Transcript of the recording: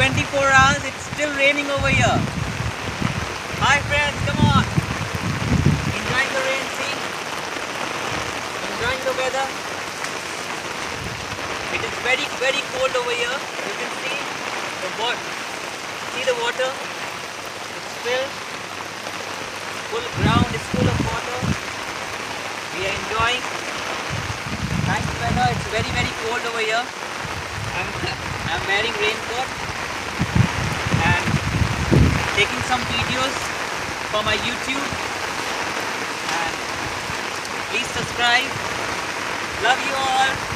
24 hours, it's still raining over here. Hi friends, come on. Enjoying the rain, see? Enjoying the weather. It is very, very cold over here. You can see the water. It's filled. Full ground is full of water. We are enjoying nice weather. It's very, very cold over here. I'm wearing raincoat and taking some videos for my YouTube. And please subscribe. Love you all.